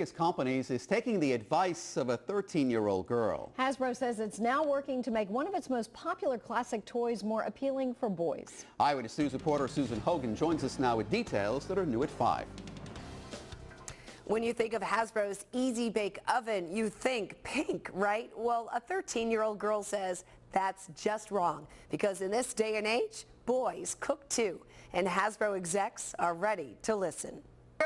Biggest companies is taking the advice of a 13-year-old girl. Hasbro says it's now working to make one of its most popular classic toys more appealing for boys. Eyewitness News reporter Susan Hogan joins us now with details that are new at 5. When you think of Hasbro's Easy Bake Oven, you think pink, right? Well, a 13-year-old girl says that's just wrong, because in this day and age, boys cook too, and Hasbro execs are ready to listen.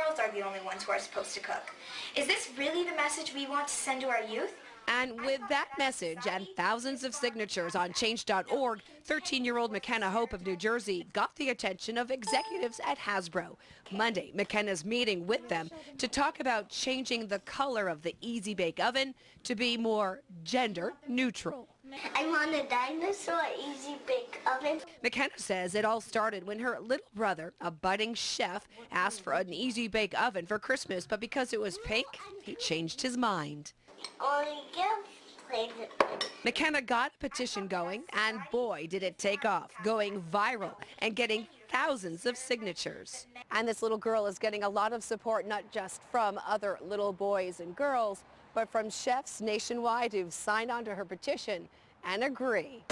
Girls are the only ones who are supposed to cook. Is this really the message we want to send to our youth? And with that message and thousands of signatures on change.org, 13-year-old McKenna Hope of New Jersey got the attention of executives at Hasbro. Monday, McKenna's meeting with them to talk about changing the color of the Easy Bake Oven to be more gender neutral. I want a dinosaur Easy Bake Oven. McKenna says it all started when her little brother, a budding chef, asked for an Easy Bake Oven for Christmas, but because it was pink, he changed his mind. Only McKenna got a petition going, and boy, did it take off, going viral and getting thousands of signatures. And this little girl is getting a lot of support, not just from other little boys and girls, but from chefs nationwide who've signed on to her petition and agree.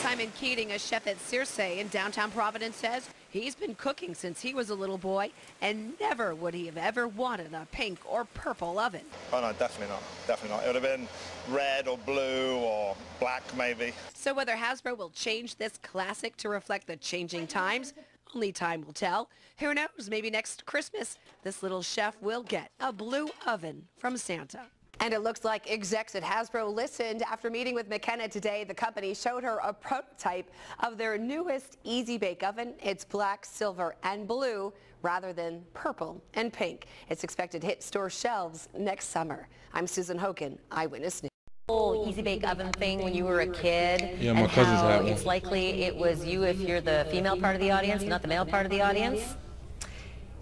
Simon Keating, a chef at Circe in downtown Providence, says he's been cooking since he was a little boy and never would he have ever wanted a pink or purple oven. Oh no, definitely not. Definitely not. It would have been red or blue or black maybe. So whether Hasbro will change this classic to reflect the changing times, only time will tell. Who knows, maybe next Christmas, this little chef will get a blue oven from Santa. And it looks like execs at Hasbro listened. After meeting with McKenna today, the company showed her a prototype of their newest Easy Bake Oven. It's black, silver, and blue rather than purple and pink. It's expected to hit store shelves next summer. I'm Susan Hogan, Eyewitness News. Whole Easy Bake Oven thing when you were a kid. Yeah, my cousins had one. It's likely it was you if you're the female part of the audience, not the male part of the audience.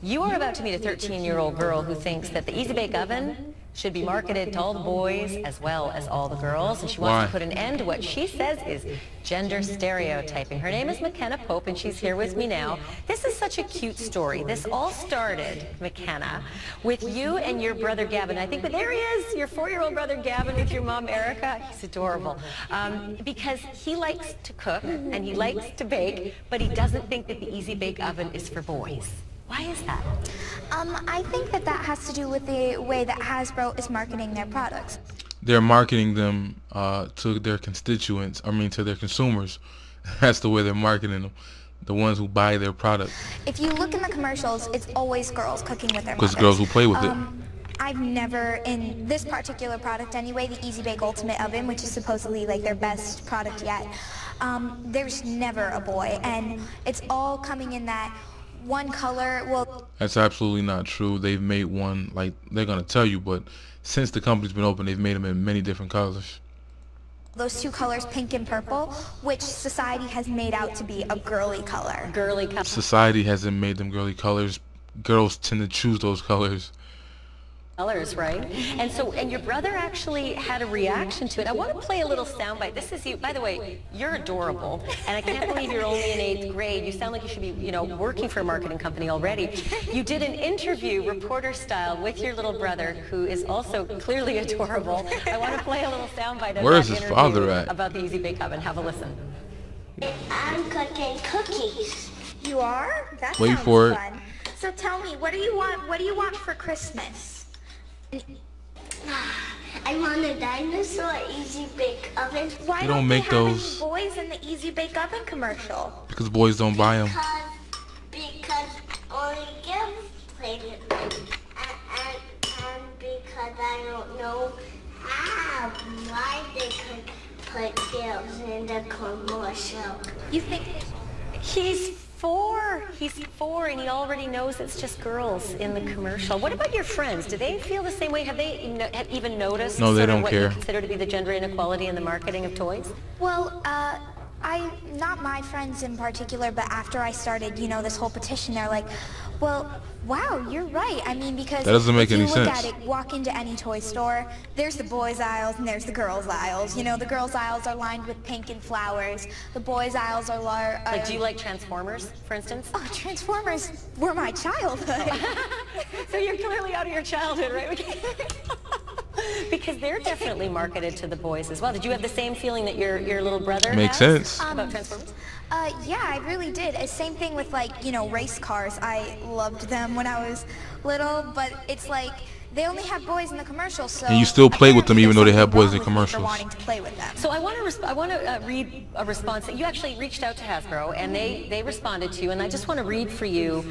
You are about to meet a 13-year-old girl who thinks that the Easy Bake Oven should be marketed to all the boys as well as all the girls, and she wants to put an end to what she says is gender stereotyping. Her name is McKenna Pope, and she's here with me now. This is such a cute story. This all started, McKenna, with you and your brother Gavin. I think, but there he is, your 4-year-old brother Gavin with your mom Erica. He's adorable, because he likes to cook and he likes to bake, but he doesn't think that the Easy Bake Oven is for boys. Why is that? I think that has to do with the way that Hasbro is marketing their products. They're marketing them to their constituents, to their consumers. That's the way they're marketing them, the ones who buy their product. If you look in the commercials, it's always girls cooking with their mothers. Because girls who play with it. I've never, in this particular product anyway, the Easy Bake Ultimate Oven, which is supposedly like their best product yet, there's never a boy, and it's all coming in that one color. Well, that's absolutely not true. They've made one, like they're gonna tell you, but since the company's been open, they've made them in many different colors. Those two colors, pink and purple, which society has made out to be a girly color. Girly color. Society hasn't made them girly colors. Girls tend to choose those colors. Colors, right? And your brother actually had a reaction to it. I want to play a little soundbite. This is you. By the way, you're adorable, and I can't believe you're only in 8th grade. You sound like you should be, working for a marketing company already. You did an interview, reporter style, with your little brother, who is also clearly adorable. I want to play a little soundbite of Where's that his interview father at? About the Easy Bake Oven. Have a listen. I'm cooking cookies. You are? That Wait sounds for fun. it. So tell me, what do you want? What do you want for Christmas? I want a dinosaur Easy Bake Oven. Why don't make they have those any boys in the Easy Bake Oven commercial? Because boys don't buy them. Because only girls play with them. And because I don't know why they could put girls in the commercial. You think He's 4. He's 4, and he already knows it's just girls in the commercial. What about your friends? Do they feel the same way? Have they even noticed No, they don't what care. you consider to be the gender inequality in the marketing of toys? Well, not my friends in particular, but after I started, this whole petition, they're like, Well, wow, you're right. I mean, because That doesn't make if any you look sense. at it, walk into any toy store, there's the boys' aisles and there's the girls' aisles. You know, the girls' aisles are lined with pink and flowers. The boys' aisles are Like, do you like Transformers, for instance? Oh, Transformers were my childhood. So you're clearly out of your childhood, right? Because they're definitely marketed to the boys as well. Did you have the same feeling that your little brother Makes has sense. about Transformers? Yeah, I really did. Same thing with, like, you know, race cars. I loved them when I was little, but it's like they only have boys in the commercials, so... And you still play with them apparently even though they there's have boys something in wrong with me commercials. for wanting to play with them. So I want to read a response that you actually reached out to Hasbro, and they responded to you, and I just want to read for you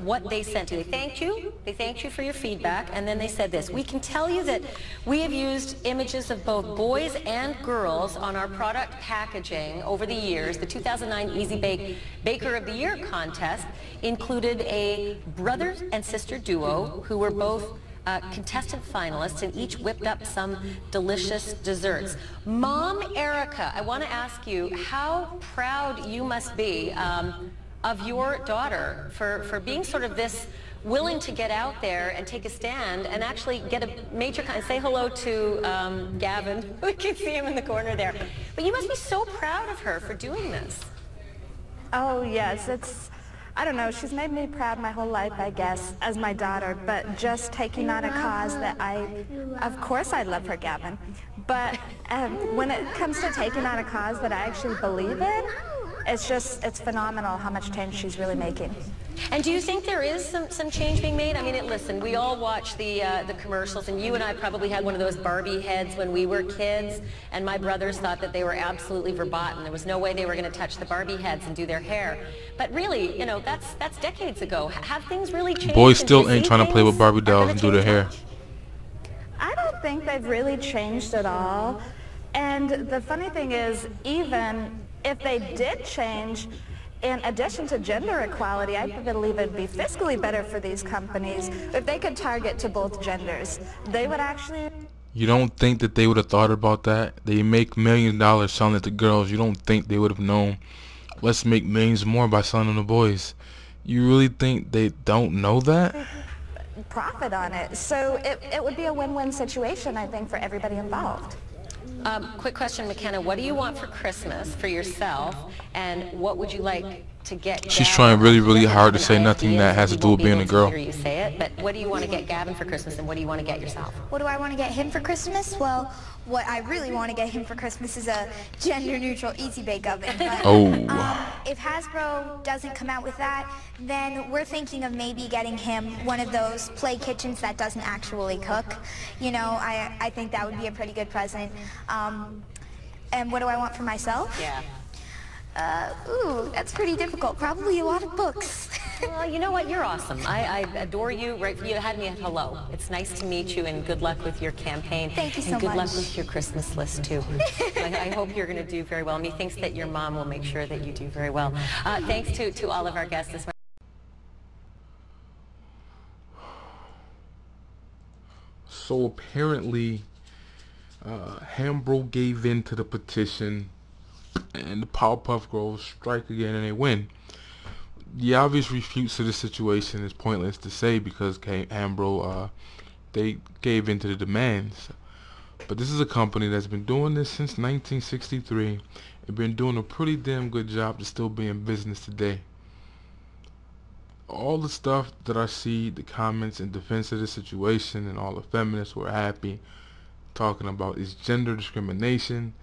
what they sent you. They thanked you. They thanked you for your feedback, and then they said this: we can tell you that we have used images of both boys and girls on our product packaging over the years. The 2009 Easy Bake Baker of the Year contest included a brother and sister duo who were both contestant finalists, and each whipped up some delicious desserts. Mom Erica, I want to ask you how proud you must be of your daughter for being sort of this willing to get out there and take a stand and actually get a major say hello to Gavin. We can see him in the corner there. But you must be so proud of her for doing this. Oh, yes, I don't know, she's made me proud my whole life, I guess, as my daughter, but just taking on a cause that of course I love her, Gavin, but when it comes to taking on a cause that I actually believe in, it's phenomenal how much change she's really making. And do you think there is some change being made? I mean, listen, we all watch the commercials, and you and I probably had one of those Barbie heads when we were kids, and my brothers thought that they were absolutely verboten. There was no way they were going to touch the Barbie heads and do their hair. But really, you know, that's decades ago. Have things really changed? Boys still ain't trying to play with Barbie dolls and do their hair. I don't think they've really changed at all. And the funny thing is, even if they did change, in addition to gender equality, I believe it'd be fiscally better for these companies if they could target to both genders. They would actually... You don't think that they would have thought about that? They make millions of dollars selling it to girls. You don't think they would have known, let's make millions more by selling them to boys? You really think they don't know that? Profit on it. So it would be a win-win situation, I think, for everybody involved. Quick question, McKenna. What do you want for Christmas for yourself, and what would you like to get? She's trying really, really hard to say nothing that has to do with being a girl. Hear you say it, but what do you want to get Gavin for Christmas, and what do you want to get yourself? What do I want to get him for Christmas? Well, what I really want to get him for Christmas is a gender-neutral Easy Bake Oven. But, if Hasbro doesn't come out with that, then we're thinking of maybe getting him one of those play kitchens that doesn't actually cook. You know, I think that would be a pretty good present. And what do I want for myself? Yeah. Ooh, that's pretty difficult. Probably a lot of books. Well, you know what? You're awesome. I adore you. Right? You had me at hello. It's nice to meet you, and good luck with your campaign. Thank you so much. And good luck with your Christmas list, too. I hope you're going to do very well. Methinks that your mom will make sure that you do very well. Thanks to all of our guests this morning. So apparently, Hasbro gave in to the petition, and the Powerpuff Girls strike again and they win. The obvious refutes to this situation is pointless to say because Hasbro, they gave in to the demands. But this is a company that's been doing this since 1963 and been doing a pretty damn good job to still be in business today. All the stuff that I see, the comments in defense of the situation, and all the feminists who are happy talking about is gender discrimination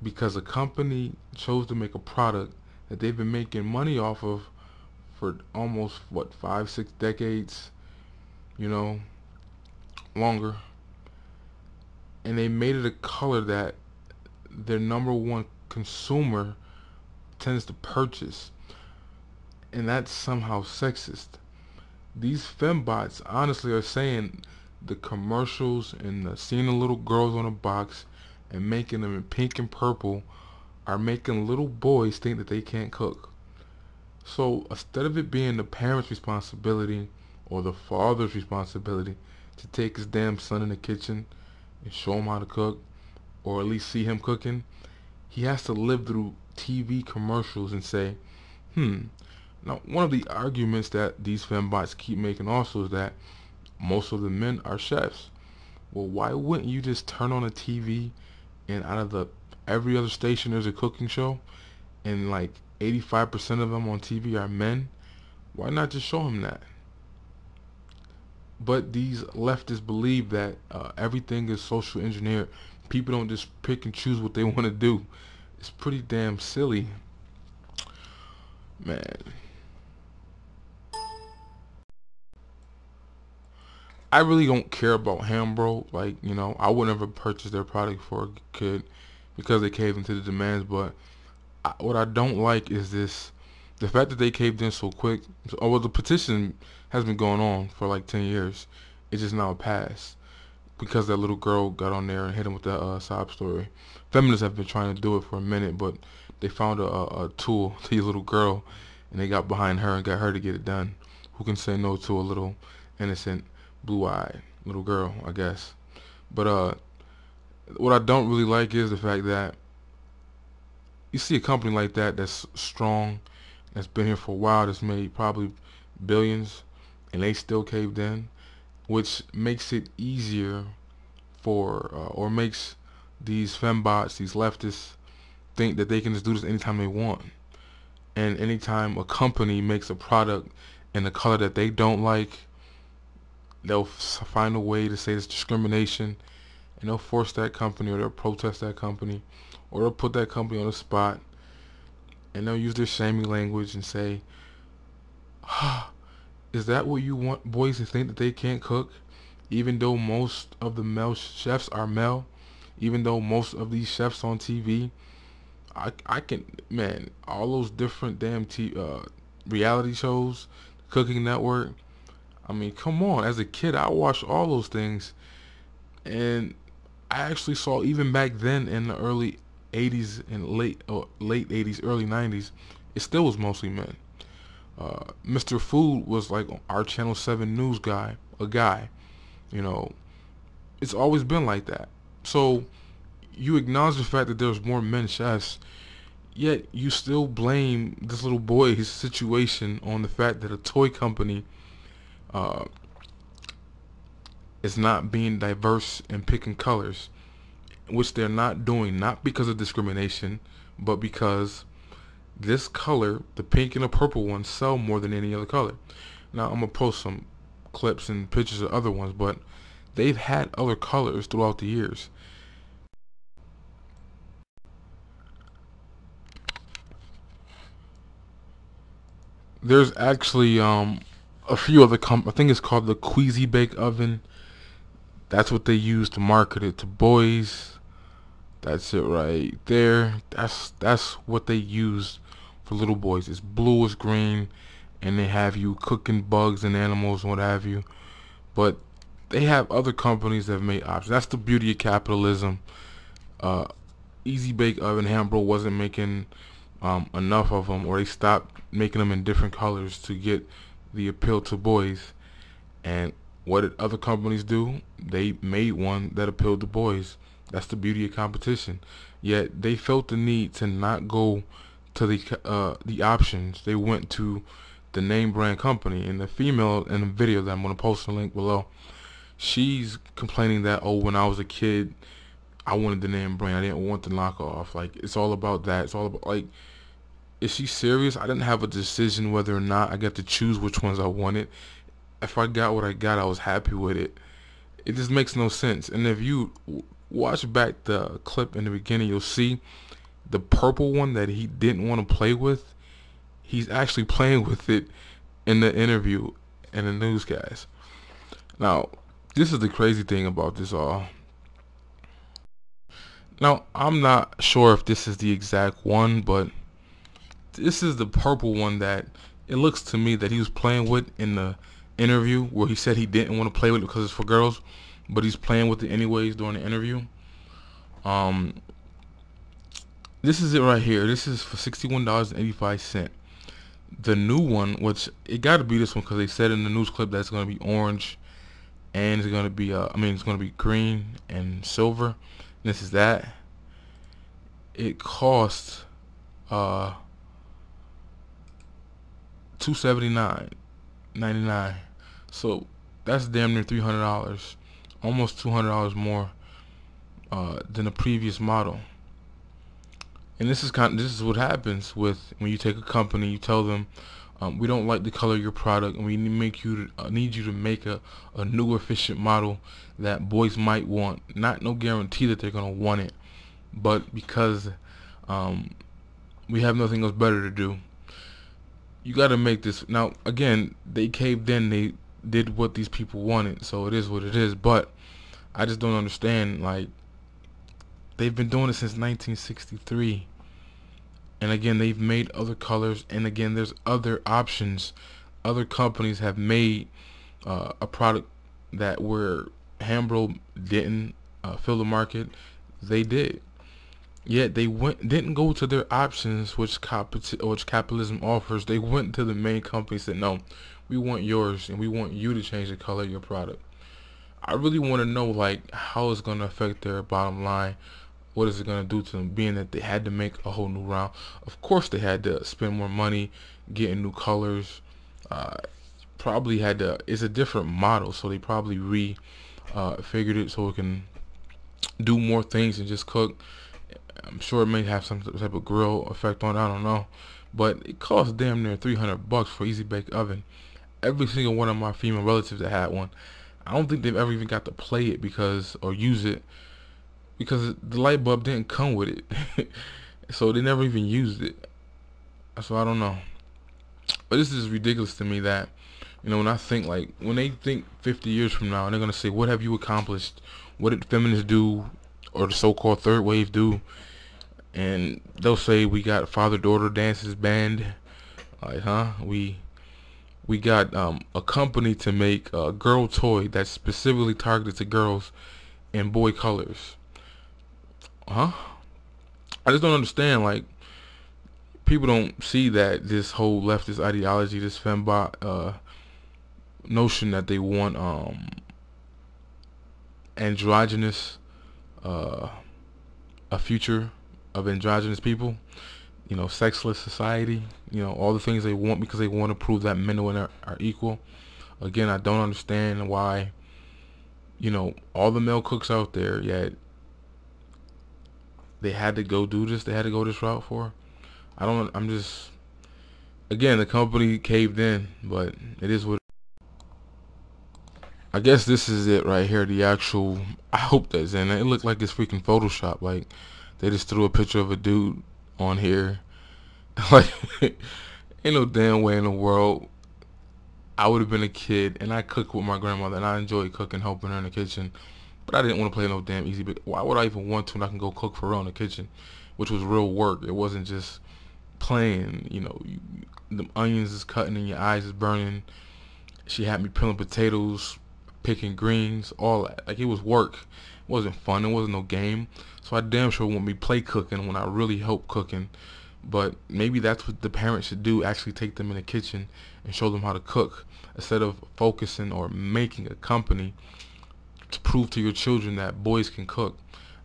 because a company chose to make a product that they've been making money off of for almost, what, 5-6 decades, you know, longer. And they made it a color that their #1 consumer tends to purchase. And that's somehow sexist. These fembots honestly are saying the commercials and seeing the little girls on a box and making them in pink and purple are making little boys think that they can't cook. So instead of it being the parent's responsibility or the father's responsibility to take his damn son in the kitchen and show him how to cook, or at least see him cooking, he has to live through TV commercials and say, Now, one of the arguments that these fembots keep making also is that most of the men are chefs. Well, why wouldn't you just turn on a TV and out of the every other station there's a cooking show and like 85% of them on TV are men? Why not just show them that? But these leftists believe that everything is social engineered. People don't just pick and choose what they want to do. It's pretty damn silly, man. I really don't care about Hasbro. Like, you know, I would never purchase their product for a kid because they caved into the demands. But what I don't like is the fact that they caved in so quick. Well, the petition has been going on for like 10 years. It's just now passed because that little girl got on there and hit him with that sob story. Feminists have been trying to do it for a minute, but they found a tool to your little girl, and they got behind her and got her to get it done. Who can say no to a little innocent blue-eyed little girl, I guess. But what I don't really like is the fact that you see a company like that that's strong, that's been here for a while, that's made probably billions, and they still caved in, which makes it easier for or makes these fembots, these leftists, think that they can just do this anytime they want. And anytime a company makes a product in a color that they don't like, they'll find a way to say it's discrimination, and they'll force that company, or they'll protest that company, or they'll put that company on the spot, and they'll use their shaming language and say, is that what you want boys to think, that they can't cook? Even though most of the male chefs are male, even though most of these chefs on TV, I can, man, all those different damn reality shows, Cooking Network, I mean, come on. As a kid, I watched all those things, and I actually saw, even back then in the early 80s and late 80s, early 90s, it still was mostly men. Mr. Food was like our Channel 7 news guy, a guy. You know, it's always been like that. So you acknowledge the fact that there's more men chefs, yet you still blame this little boy's situation on the fact that a toy company is not being diverse and picking colors, which they're not doing, not because of discrimination, but because this color, the pink and the purple ones, sell more than any other color. Now, I'm gonna post some clips and pictures of other ones, but they've had other colors throughout the years. There's actually a few other I think it's called the Queasy Bake Oven. That's what they use to market it to boys. That's it right there. That's what they use for little boys. It's blue, it's green, and they have you cooking bugs and animals and what have you. But they have other companies that have made options. That's the beauty of capitalism. Easy Bake Oven, Hasbro wasn't making enough of them, or they stopped making them in different colors to get the appeal to boys. And what did other companies do? They made one that appealed to boys. That's the beauty of competition. Yet they felt the need to not go to the options. They went to the name brand company. And the female in the video that I'm going to post a link below, she's complaining that, oh, when I was a kid, I wanted the name brand. I didn't want the knockoff. Like, it's all about that. It's all about, like, is she serious? I didn't have a decision whether or not I got to choose which ones I wanted. If I got what I got, I was happy with it. It just makes no sense. And if you watch back the clip in the beginning, you'll see the purple one that he didn't want to play with, he's actually playing with it in the interview and the newscast. Now, this is the crazy thing about this all. Now, I'm not sure if this is the exact one, but this is the purple one that it looks to me that he was playing with in the interview, where he said he didn't want to play with it because it's for girls, but he's playing with it anyways during the interview. This is it right here. This is for $61.85. The new one, which it got to be this one because they said in the news clip that it's going to be orange and it's going to be it's going to be green and silver. This is that. It costs $2 $279.99. So that's damn near $300, almost $200 more than the previous model. And this is what happens with when you take a company, you tell them, we don't like the color of your product, and we need you to make a new efficient model that boys might want. Not no guarantee that they're gonna want it, but because we have nothing else better to do, you got to make this. Now again, they caved in, they did what these people wanted, so it is what it is. But I just don't understand, like, they've been doing it since 1963. And again, they've made other colors, and again, there's other options. Other companies have made a product that where Hasbro didn't fill the market. They did. Yet they didn't go to their options, which capitalism offers. They went to the main company and said, no, we want yours, and we want you to change the color of your product. I really want to know, like, how it's going to affect their bottom line. What is it going to do to them, being that they had to make a whole new round? Of course they had to spend more money getting new colors. Probably had to, it's a different model, so they probably figured it so it can do more things than just cook. I'm sure it may have some type of grill effect on it, I don't know. But it costs damn near $300 for Easy Bake Oven. Every single one of my female relatives that had one, I don't think they've ever even got to play it or use it, because the light bulb didn't come with it. So they never even used it. So I don't know. But this is ridiculous to me that, you know, when I think, like, when they think 50 years from now, and they're going to say, what have you accomplished? What did feminists do, or the so-called third wave do? And they'll say, we got father-daughter dances banned. Like, huh? We got a company to make a girl toy that's specifically targeted to girls in boy colors. Huh? I just don't understand. Like, people don't see that this whole leftist ideology, this fembot notion that they want androgynous, a future of androgynous people, you know, sexless society, you know, all the things they want because they want to prove that men and women are equal. Again, I don't understand why, you know, all the male cooks out there, yet they had to go do this, they had to go this route for. I'm just, again, the company caved in, but it is what I guess this is it right here, the actual, I hope that's in it. It looked like it's freaking Photoshop, like they just threw a picture of a dude on here. Like, ain't no damn way in the world I would have been a kid and I cooked with my grandmother and I enjoyed cooking, helping her in the kitchen, but I didn't want to play no damn Easy Bake. Why would I even want to when I can go cook for real in the kitchen, which was real work? It wasn't just playing, you know, the onions is cutting and your eyes is burning. She had me peeling potatoes, picking greens, all that. Like, it was work. It wasn't fun. It wasn't no game. So I damn sure want me play cooking when I really help cooking. But maybe that's what the parents should do, actually take them in the kitchen and show them how to cook, instead of focusing or making a company to prove to your children that boys can cook.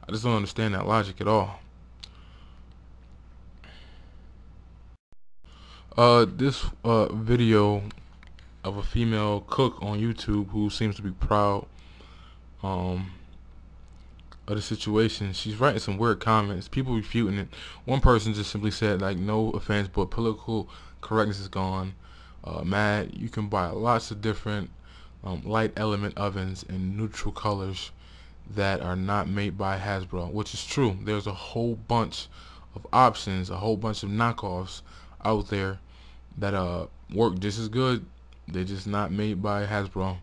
I just don't understand that logic at all. This video of a female cook on YouTube who seems to be proud of the situation. She's writing some weird comments, people refuting it. One person just simply said, like, no offense, but political correctness is gone. Matt, you can buy lots of different light element ovens in neutral colors that are not made by Hasbro, which is true. There's a whole bunch of options, a whole bunch of knockoffs out there that work just as good. They're just not made by Hasbro.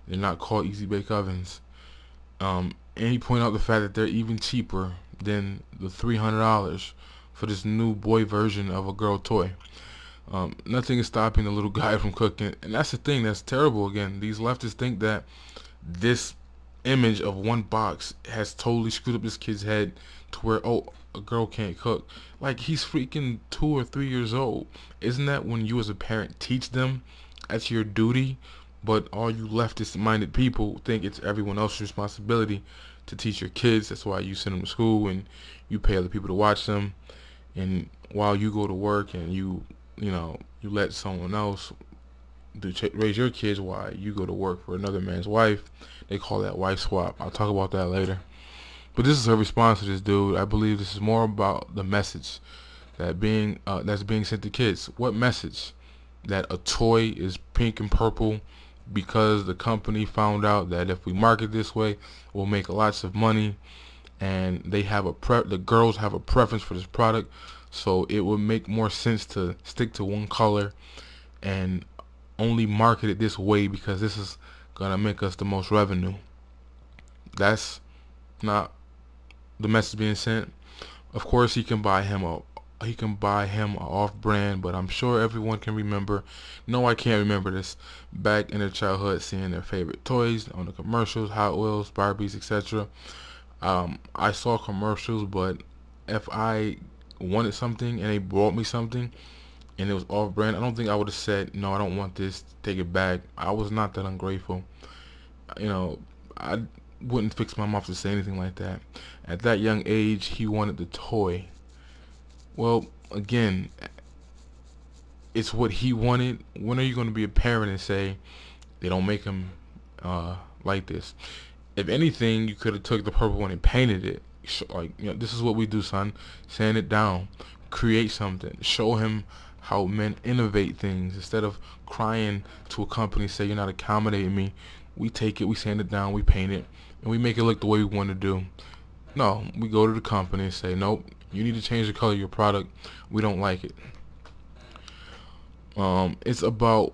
They're not called Easy Bake Ovens. And he pointed out the fact that they're even cheaper than the $300 for this new boy version of a girl toy. Nothing is stopping the little guy from cooking, and that's the thing that's terrible. Again, these leftists think that this image of one box has totally screwed up this kid's head to where, oh, a girl can't cook. Like, he's freaking 2 or 3 years old. Isn't that when you as a parent teach them? That's your duty. But all you leftist minded people think it's everyone else's responsibility to teach your kids. That's why you send them to school and you pay other people to watch them, and while you go to work and you you let someone else raise your kids while you go to work for another man's wife. They call that wife swap. I'll talk about that later. But this is her response to this dude. I believe this is more about the message that's being sent to kids. What message? That a toy is pink and purple because the company found out that if we market this way, we'll make lots of money, and they have the girls have a preference for this product, so it would make more sense to stick to one color and only market it this way because this is gonna make us the most revenue. That's not the message being sent. Of course, he can buy him a off-brand, but I'm sure everyone can remember. No, I can't remember this. Back in their childhood, seeing their favorite toys on the commercials, Hot Wheels, Barbies, etc. I saw commercials, but if I wanted something and they brought me something and it was off-brand, I don't think I would have said, no, I don't want this, take it back. I was not that ungrateful. I wouldn't fix my mouth to say anything like that. At that young age, he wanted the toy. Well, again, it's what he wanted. When are you going to be a parent and say they don't make him like this? If anything, you could have took the purple one and painted it. Like, this is what we do, son. Sand it down. Create something. Show him how men innovate things. Instead of crying to a company, say you're not accommodating me, we take it, we sand it down, we paint it, and we make it look the way we want to do. No, we go to the company and say, nope, you need to change the color of your product. We don't like it. It's about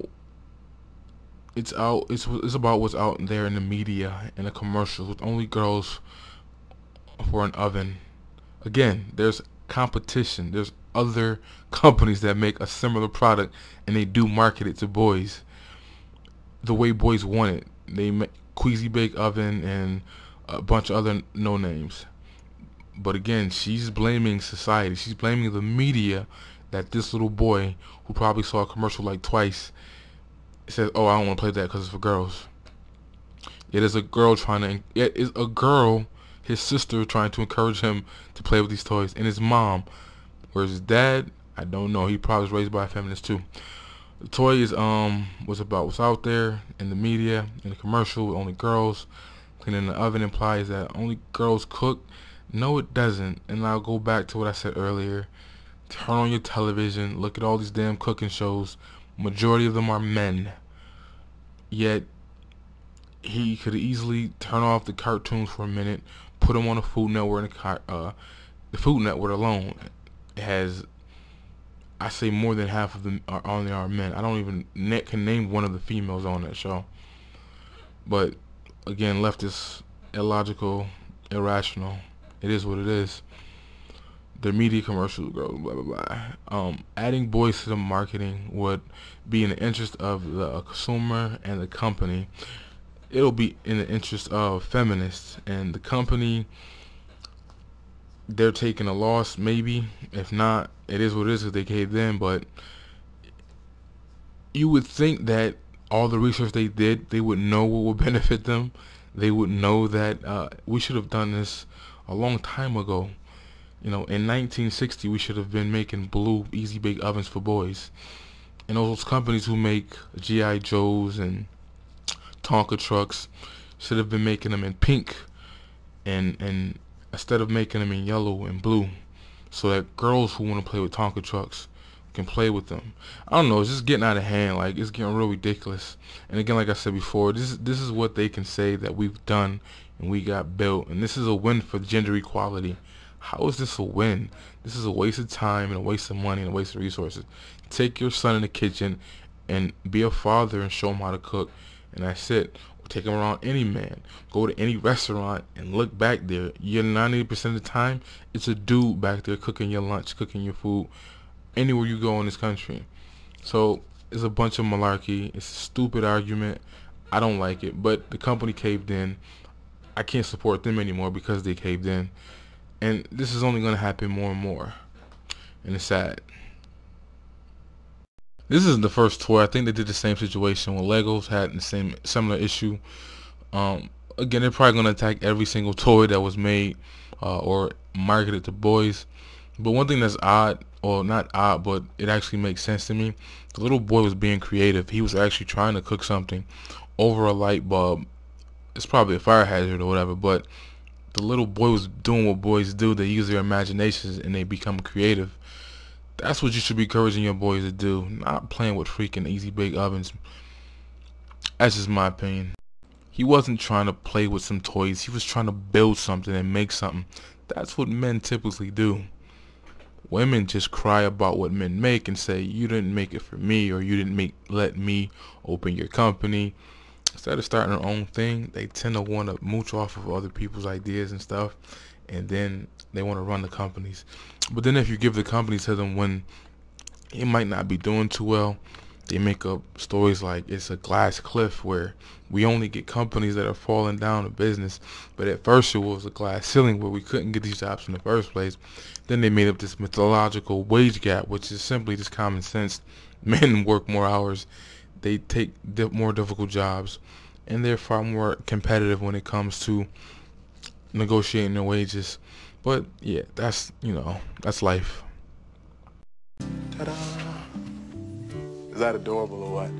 what's out there in the media and the commercials with only girls for an oven. Again, there's competition. There's other companies that make a similar product and they do market it to boys the way boys want it. They make Queasy Bake Oven and a bunch of other no names. But again, she's blaming society. She's blaming the media that this little boy, who probably saw a commercial like twice, says, "Oh, I don't want to play that because it's for girls." It is a girl his sister, trying to encourage him to play with these toys, and his mom. Whereas his dad, I don't know. He probably was raised by a feminist too. The toy is was about what's out there in the media, in the commercial, with only girls. Cleaning the oven implies that only girls cook. No, it doesn't. And I'll go back to what I said earlier. Turn on your television. Look at all these damn cooking shows. Majority of them are men. Yet he could easily turn off the cartoons for a minute, put them on the Food Network. The Food Network alone has, I say, more than half of them are men. I don't even can name one of the females on that show. But again, leftist, illogical, irrational. It is what it is. The media commercials, blah blah blah blah. Adding boys to the marketing would be in the interest of the consumer and the company. It'll be in the interest of feminists and the company. They're taking a loss, maybe. If not, it is what it is because they gave them. But you would think that all the research they did, they would know what would benefit them. They would know that we should have done this a long time ago. In 1960, we should have been making blue Easy Bake Ovens for boys. And those companies who make G.I. Joes and Tonka trucks should have been making them in pink and instead of making them in yellow and blue, so that girls who want to play with Tonka trucks can play with them. I don't know, it's just getting out of hand. Like, it's getting real ridiculous. And again, like I said before, this is what they can say that we've done and we got built, and this is a win for gender equality. How is this a win? This is a waste of time and a waste of money and a waste of resources. Take your son in the kitchen and be a father and show him how to cook, and that's it. Or take him around any man. Go to any restaurant and look back there. You're 90% of the time, it's a dude back there cooking your lunch, cooking your food, anywhere you go in this country. So it's a bunch of malarkey. It's a stupid argument. I don't like it, but the company caved in. I can't support them anymore because they caved in. And this is only going to happen more and more. And it's sad. This isn't the first toy. I think they did the same situation when Legos had the same similar issue. Again, they're probably going to attack every single toy that was made or marketed to boys. But one thing that's odd well, not odd, but it actually makes sense to me. The little boy was being creative. He was actually trying to cook something over a light bulb. It's probably a fire hazard or whatever, but the little boy was doing what boys do. They use their imaginations and they become creative. That's what you should be encouraging your boys to do, not playing with freaking easy bake ovens. That's just my opinion. He wasn't trying to play with some toys. He was trying to build something and make something. That's what men typically do. Women just cry about what men make and say, you didn't make it for me, or you didn't let me open your company. Instead of starting their own thing, they tend to want to mooch off of other people's ideas and stuff, and then they want to run the companies. But then if you give the company to them when it might not be doing too well, they make up stories like it's a glass cliff where we only get companies that are falling down to business. But at first it was a glass ceiling where we couldn't get these jobs in the first place. Then they made up this mythological wage gap, which is simply just common sense. Men work more hours, they take more difficult jobs, and they're far more competitive when it comes to negotiating their wages. But yeah, that's life. Ta-da! Is that adorable or what?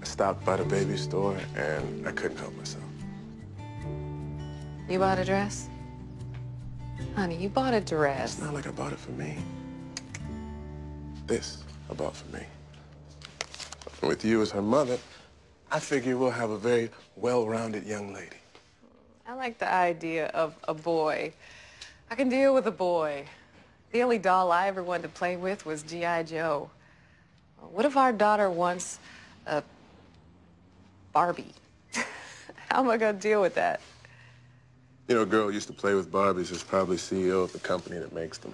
I stopped by the baby store and I couldn't help myself. You bought a dress? Honey, you bought a dress. It's not like I bought it for me. This I bought for me. With you as her mother, I figure we'll have a very well-rounded young lady. I like the idea of a boy. I can deal with a boy. The only doll I ever wanted to play with was G.I. Joe. What if our daughter wants a Barbie? How am I going to deal with that? You know, a girl who used to play with Barbies is probably CEO of the company that makes them.